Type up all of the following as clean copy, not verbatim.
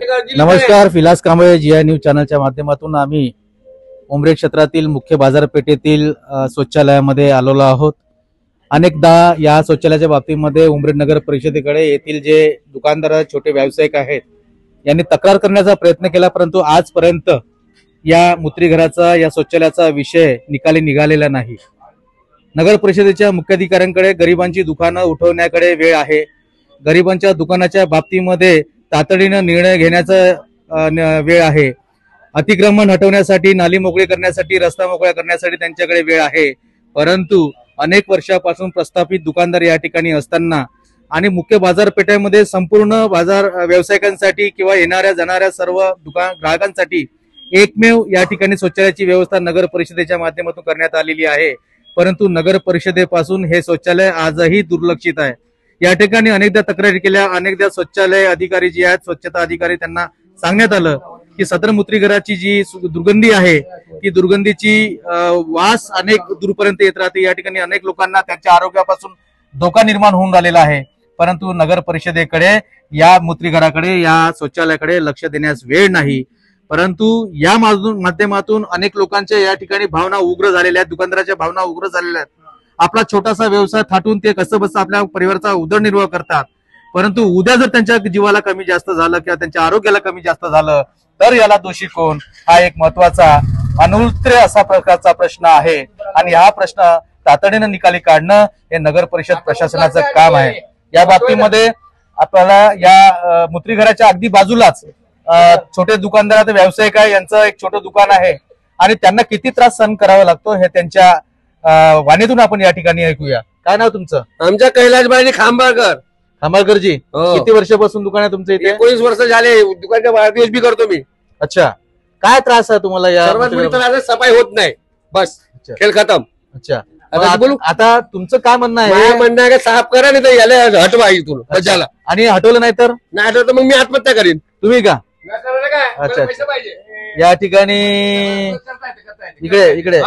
नमस्कार, विलास कांबळे जी न्यूज चॅनलच्या माध्यमातून आम्ही उमरेड क्षेत्रातील मुख्य बाजारपेठेतील शौचालयामध्ये आलेलो आहोत। अनेकदा या शौचालयाच्या बाबतीमध्ये उमरेड नगर परिषदेकडे येथील जे दुकानदार छोटे व्यावसायिक आहेत यांनी तक्रार करण्याचा प्रयत्न केला, परंतु आजपर्यंत या मूत्रीघराचा या शौचालयाचा विषय निकाली निघालेला नाही। नगर परिषदेच्या मुख्याधिकाऱ्यांकडे गरिबांची दुकानं उठवण्याकडे वेळ आहे। गरिबांच्या दुकानाच्या बाबतीमध्ये तातडीनं निर्णय घेण्याचा वेळ आहे। अतिक्रमण हटवण्यासाठी, नाली मोकळी करण्यासाठी, रस्ता मोकळा करण्यासाठी त्यांच्याकडे वेळ आहे। परंतु अनेक वर्षापासून प्रस्थापित दुकानदार या ठिकाणी असताना आणि मुख्य बाजारपेठेमध्ये संपूर्ण बाजार व्यावसायिकांसाठी किंवा येणाऱ्या जाणाऱ्या सर्व ग्राहकांसाठी एकमेव या ठिकाणी शौचालयाची व्यवस्था नगर परिषदेच्या माध्यमातून करण्यात आलेली आहे। परंतु नगर परिषदेपासून हे शौचालय आजही दुर्लक्षित आहे। या ठिकाणी अनेकदा तक्रारी केल्या, अनेकदा शौचालय अधिकारी जे आहेत, स्वच्छता अधिकारी, त्यांना सांगण्यात आलं की सदर मूत्रीघराची जी दुर्गंधी आहे ती दुर्गंधीची वास अनेक दूरपर्यंत येत राहते। या ठिकाणी अनेक लोकांना त्यांच्या आरोग्यापासून धोका निर्माण होऊन राहिलेला आहे। परंतु नगर परिषदेकडे या मूत्रीघराकडे, या शौचालयाकडे लक्ष देण्यास वेळ नाही। परंतु या माध्यमातून अनेक लोकांच्या या ठिकाणी भावना उग्र झालेल्या आहेत, दुकानदाराच्या भावना उग्र झालेल्या आहेत। आपला छोटासा व्यवसाय थाटून ते कसं बस आपल्या परिवाराचा उदरनिर्वाह करतात, परंतु उद्या जर त्यांच्या जीवाला कमी जास्त झालं किंवा त्यांच्या आरोग्याला कमी जास्त झालं तर याला दोषी कोण, हा एक महत्वाचा अनुत्तरीय असा प्रकारचा प्रश्न आहे। आणि हा प्रश्न तातडीनं निकाली काढणं हे नगर परिषद प्रशासनाचं काम आहे। या बाबतीमध्ये आपल्याला या मूत्रीघराच्या अगदी बाजूलाच छोटे दुकानदार व्यावसायिक आहे, यांचं एक छोटं दुकान आहे आणि त्यांना किती त्रास सहन करावा लागतो हे त्यांच्या वाणीतून आपण या ठिकाणी ऐकूया। काय नाव तुमचं? आमच्या कैलासबाई खांबाळकर। खांबाळकरजी, किती वर्षापासून दुकान आहे तुमचं इथे? 19 वर्ष झाले। दुकानच्या वाढदिवस बी करतो मी। अच्छा, काय त्रास आहे तुम्हाला? या सर्वात मोठी त्रास सफाई होत नाही, बस खेळ खतम। अच्छा, बोलू आता तुमचं काय म्हणणं आहे? म्हणणं आहे साफ करा, नाही तर याला हटवा इथून बचाला। आणि हटवलं नाही तर मग मी आत्महत्या करीन। तुम्ही का? अच्छा, या ठिकाणी इकडे इकडे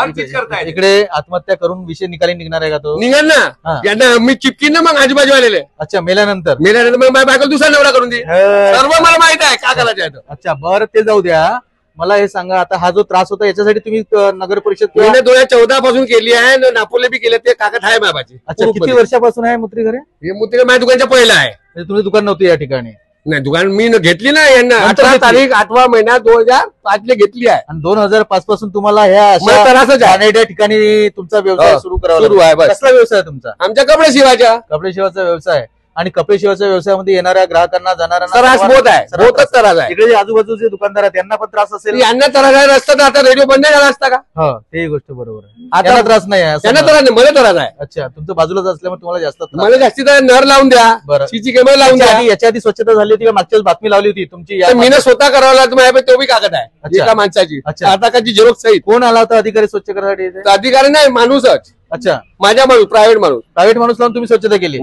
इकडे आत्महत्या करून विषय निकाली निघणार आहे का? तो निघाल ना, यांना मी चिपकीन ना मग आजूबाजू आलेले। अच्छा, मेल्यानंतर मग बायको दुसरा नवरा करून दे, सर्व मला माहित आहे काय करायचं। अच्छा, बरं, ते जाऊ द्या। मला हे सांगा, आता हा जो त्रास होता याच्यासाठी तुम्ही नगर परिषद 2014 पासून केली आहे, नापोले बी केले, ते कागद आहे बाबाची। अच्छा, किती वर्षापासून आहे मूत्रीघर? हे मूत्रीघर माझ्या दुकानच्या पहिला आहे। तुम्ही दुकान नव्हती या ठिकाणी? नाही, दुकान मी घेतली ना यांना 18 तारीख 8वा महिना 2005 घेतली आहे। आणि 2005 पासून तुम्हाला ह्या ठिकाणी तुमचा व्यवसाय सुरू आहे। कसला व्यवसाय तुमचा? आमच्या कपडे शिवायचा व्यवसाय। आणि कपडे शिवायच्या व्यवसायामध्ये येणाऱ्या ग्राहकांना, जाणाऱ्यांना त्रास होत आहे। इकडे आजूबाजूचे दुकानदार आहेत त्यांना पण त्रास असेल। यांना त्रास आहे, रस्ता आता रेडिओ बंद झाला असता का? हो, ते गोष्ट बरोबर आहे। आता त्रास नाही आहे, त्यांना त्रास नाही, मला त्रास आहे। अच्छा, तुमचं बाजूलाच असल्यामुळे तुम्हाला जास्त मला जास्तीत नर लावून द्या, बरं, सीसी कॅमेरा लावून द्या। याच्या आधी स्वच्छता झाली होती, मागच्या बातमी लावली होती तुमची? मी स्वतः करावं लागतं, तो बी कागद आहे एका माणसाची। आता काची झेरोक्स सहित। कोण आला होता अधिकारी स्वच्छ करायसाठी? अधिकारी नाही, माणूसच। अच्छा, माझ्या माणूस, प्रायव्हेट माणूस लावून तुम्ही स्वच्छता केली?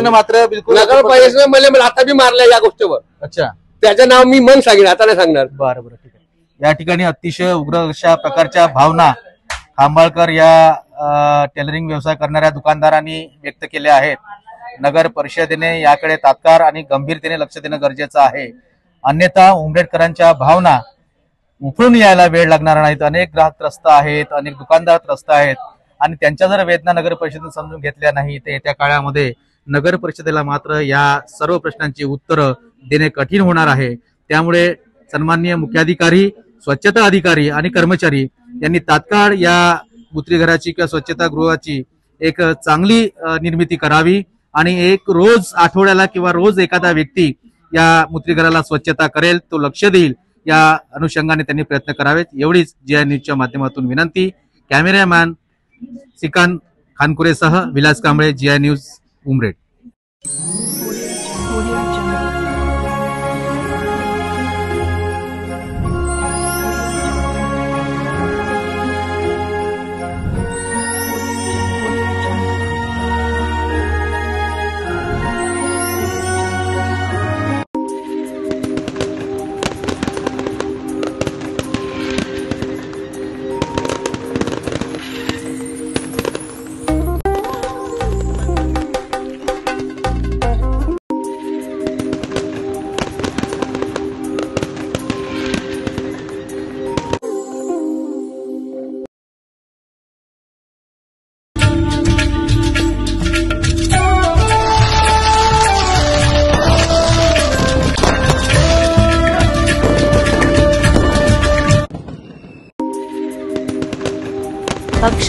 मात्र बिलकुल नगर परिषदेने मला आता बी मारलं या गोष्टीवर। अच्छा, त्याचं नाव मी मग सांगेन, आता नाही सांगणार। बरं, ठीक आहे। या ठिकाणी अतिशय उग्र अशा प्रकारच्या भावना खांबाळकर या टेलरिंग व्यवसाय करणाऱ्या दुकानदारांनी व्यक्त केल्या आहेत। नगर परिषदेने याकडे तात्काळ आणि गंभीरतेने लक्ष देणं गरजेचं आहे, अन्यथा उमरेडकरांच्या भावना उफळून यायला वेळ लागणार नाहीत। अनेक ग्राहक त्रस्त आहेत, अनेक दुकानदार त्रस्त आहेत आणि त्यांच्या जर वेदना नगर परिषदेने समजून घेतल्या नाही तर येत्या काळामध्ये नगर परिषदेला मात्र या सर्व प्रश्नांची उत्तरं देणे कठीण होणार आहे। त्यामुळे सन्माननीय मुख्याधिकारी, स्वच्छता अधिकारी आणि कर्मचारी यांनी तात्काळ या मूत्रीघराची किंवा स्वच्छता गृहाची एक चांगली निर्मिती करावी आणि एक रोज आठवड्याला किंवा रोज एखादा व्यक्ती या मूत्रीघराला स्वच्छता करेल, तो लक्ष देईल, या अनुषंगाने त्यांनी प्रयत्न करावेत, एवढीच जी न्यूजच्या माध्यमातून विनंती। कॅमेरामॅन सिकान खानकुरेसह विलास कांबळे, जी न्यूज, उमरेड।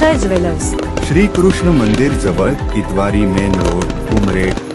अक्षय ज्वेलर्स, श्री कृष्ण मंदिर जवळ इतवारी मेन रोड उमरेड.